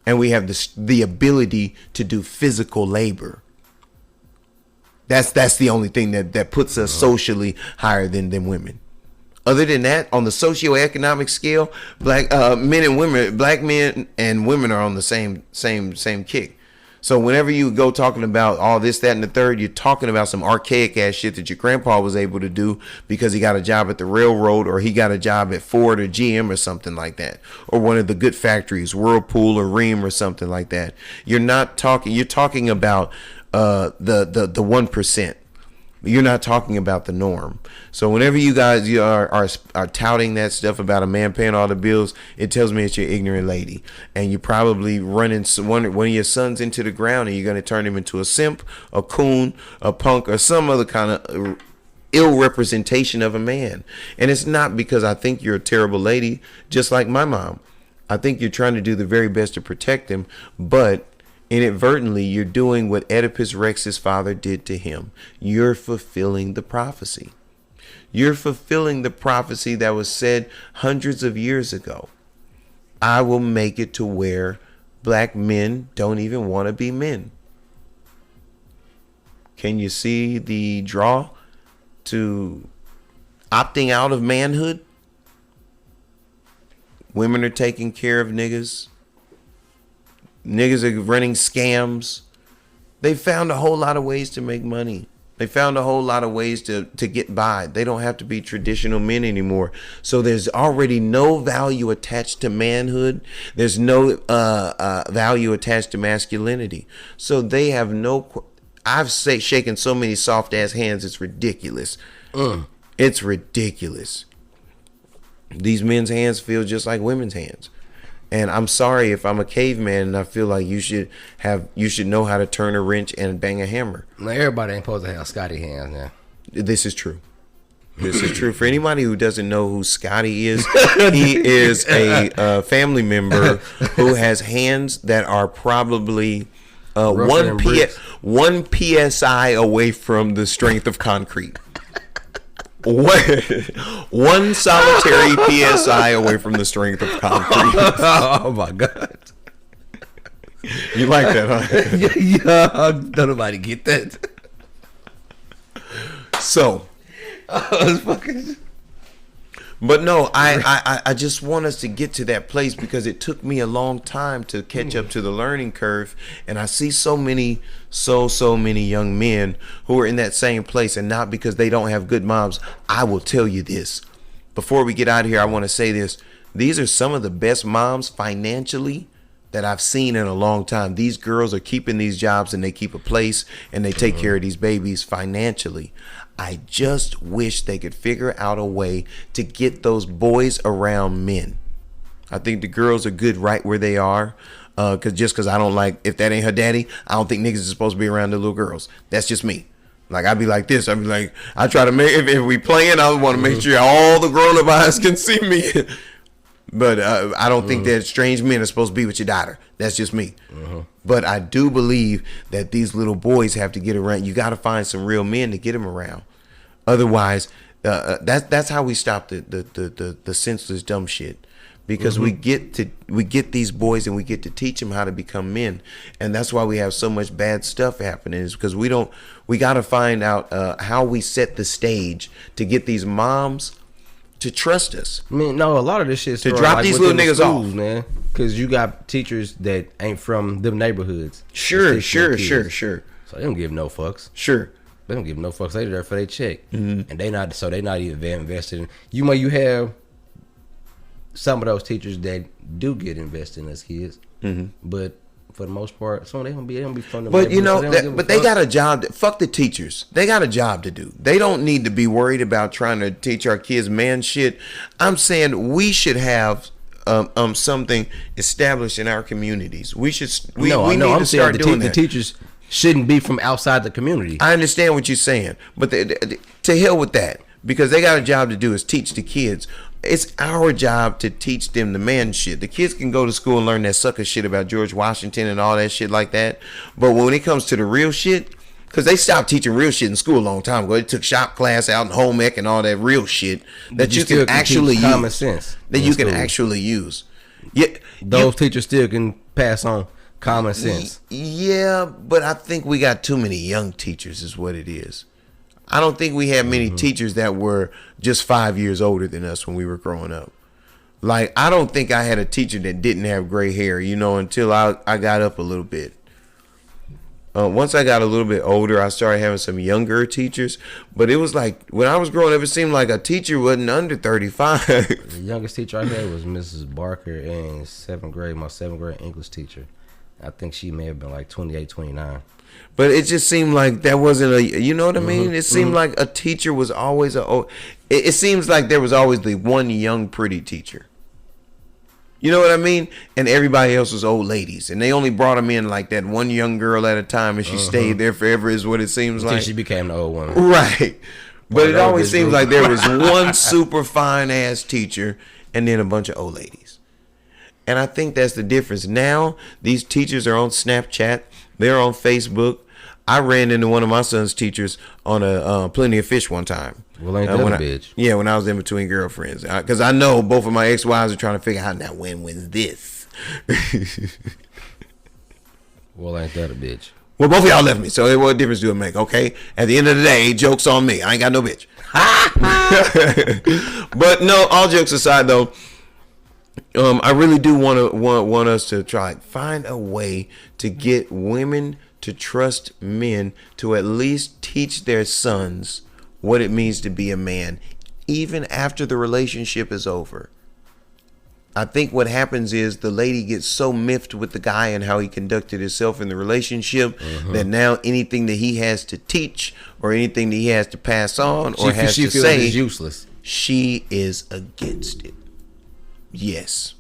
And we have the ability to do physical labor. That's the only thing that puts us socially higher than women. Other than that, on the socioeconomic scale, black men and women are on the same kick. So whenever you go talking about all this, that, and the third, you're talking about some archaic ass shit that your grandpa was able to do because he got a job at the railroad, or he got a job at Ford or GM or something like that, or one of the good factories, Whirlpool or Rheem or something like that. You're talking about the 1%. You're not talking about the norm. So whenever you guys are touting that stuff about a man paying all the bills, it tells me it's your ignorant lady, and you probably running one of your sons into the ground, and you're going to turn him into a simp, a coon, a punk, or some other kind of ill representation of a man. And it's not because I think you're a terrible lady, just like my mom. I think you're trying to do the very best to protect him, but inadvertently, you're doing what Oedipus Rex's father did to him. You're fulfilling the prophecy. You're fulfilling the prophecy that was said hundreds of years ago. I will make it to where black men don't even want to be men. Can you see the draw to opting out of manhood? Women are taking care of niggas. Niggas are running scams. They found a whole lot of ways to make money. They found a whole lot of ways to get by. They don't have to be traditional men anymore. So there's already no value attached to manhood. There's no value attached to masculinity. So they have no... I've shaken so many soft ass hands, it's ridiculous. It's ridiculous. These men's hands feel just like women's hands. And I'm sorry if I'm a caveman and I feel like you should know how to turn a wrench and bang a hammer. Now everybody ain't supposed to have Scotty hands now. This is true. This is true. For anybody who doesn't know who Scotty is, he is a family member who has hands that are probably one psi away from the strength of concrete. One solitary psi away from the strength of concrete. Oh my god! You like that, huh? Yeah, don't nobody get that. So, but no, I just want us to get to that place because it took me a long time to catch up to the learning curve, and I see so many young men who are in that same place, and not because they don't have good moms. I will tell you this. Before we get out of here, I want to say this. These are some of the best moms financially that I've seen in a long time. These girls are keeping these jobs and they keep a place and they take care of these babies financially. I just wish they could figure out a way to get those boys around men. I think the girls are good right where they are. Cause I don't like, if that ain't her daddy, I don't think niggas is supposed to be around the little girls. That's just me. Like, I'd be like this. I'd be like, I try to make, if we playing, I want to make sure all the grown-up eyes can see me. But I don't think that strange men are supposed to be with your daughter. That's just me. But I do believe that these little boys have to get around. You got to find some real men to get them around. Otherwise, that's how we stop the senseless dumb shit. Because we get these boys and we get to teach them how to become men, and that's why we have so much bad stuff happening. Is because we got to find out how we set the stage to get these moms to trust us. I mean, no, a lot of this shit to drop these little niggas schools, off, man. Because you got teachers that ain't from them neighborhoods. Sure. So they don't give no fucks. Sure. They don't give no fucks. They there for their check, and they not even invested in. You have some of those teachers that do get invested in us kids, but for the most part, some of them they don't be from the. But they got a job. Fuck the teachers. They got a job to do. They don't need to be worried about trying to teach our kids man shit. I'm saying we should have something established in our communities. We need to start doing that. The teachers shouldn't be from outside the community. I understand what you're saying, but to hell with that, because they got a job to do is teach the kids. It's our job to teach them the man shit. The kids can go to school and learn that sucker shit about George Washington and all that shit like that. But when it comes to the real shit, because they stopped teaching real shit in school a long time ago. They took shop class out and home ec and all that real shit that you can actually use. Common sense. That you can actually use. Yeah, those teachers still can pass on common sense. Yeah, but I think we got too many young teachers is what it is. I don't think we had many teachers that were just 5 years older than us when we were growing up. Like, I don't think I had a teacher that didn't have gray hair, until I got up a little bit. Once I got a little bit older, I started having some younger teachers. But it was like, when I was growing up, it seemed like a teacher wasn't under 35. The youngest teacher I had was Mrs. Barker in 7th grade, my 7th grade English teacher. I think she may have been like 28, 29. But it just seemed like that wasn't you know what I mean? It seemed like a teacher was always it seems like there was always the one young pretty teacher. You know what I mean? And everybody else was old ladies. And they only brought them in like that one young girl at a time, and she stayed there forever is what it seems like. Until she became the old woman. Right. But it always seems like there was one super fine ass teacher and then a bunch of old ladies. And I think that's the difference. Now, these teachers are on Snapchat. They're on Facebook. I ran into one of my son's teachers on a Plenty of Fish one time. Well, ain't that a bitch? Yeah, when I was in between girlfriends. Because I know both of my ex-wives are trying to figure out, now when wins this? Well, ain't that a bitch? Well, both of y'all left me, so what difference do it make, okay? At the end of the day, joke's on me. I ain't got no bitch. But no, all jokes aside, though, I really do want us to try find a way to get women to trust men to at least teach their sons what it means to be a man, even after the relationship is over. I think what happens is the lady gets so miffed with the guy and how he conducted himself in the relationship that now anything that he has to teach or anything that he has to pass on or has to say is useless. She is against it. Yes.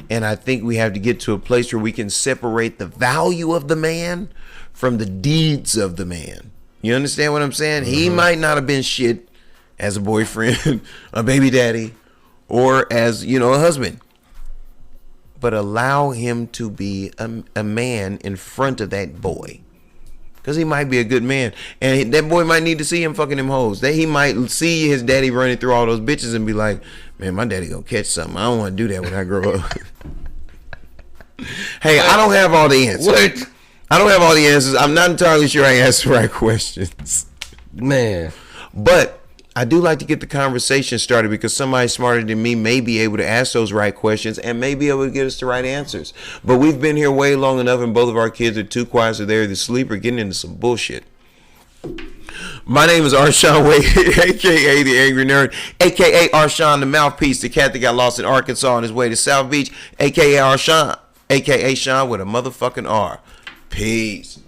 And I think we have to get to a place where we can separate the value of the man from the deeds of the man. You understand what I'm saying? He might not have been shit as a boyfriend, a baby daddy, or as, a husband. But allow him to be a man in front of that boy. Because he might be a good man. And that boy might need to see him fucking them hoes. He might see his daddy running through all those bitches and be like, man, my daddy gonna catch something. I don't want to do that when I grow up. Hey, I don't have all the answers. What? I don't have all the answers. I'm not entirely sure I asked the right questions. Man. But I do like to get the conversation started because somebody smarter than me may be able to ask those right questions and may be able to get us the right answers. But we've been here way long enough and both of our kids are too quiet, so they're either asleep or getting into some bullshit. My name is Arshawn Wade, a.k.a. The Angry Nerd, a.k.a. Arshawn the Mouthpiece, the cat that got lost in Arkansas on his way to South Beach, a.k.a. Arshawn, a.k.a. Sean with a motherfucking R. Peace.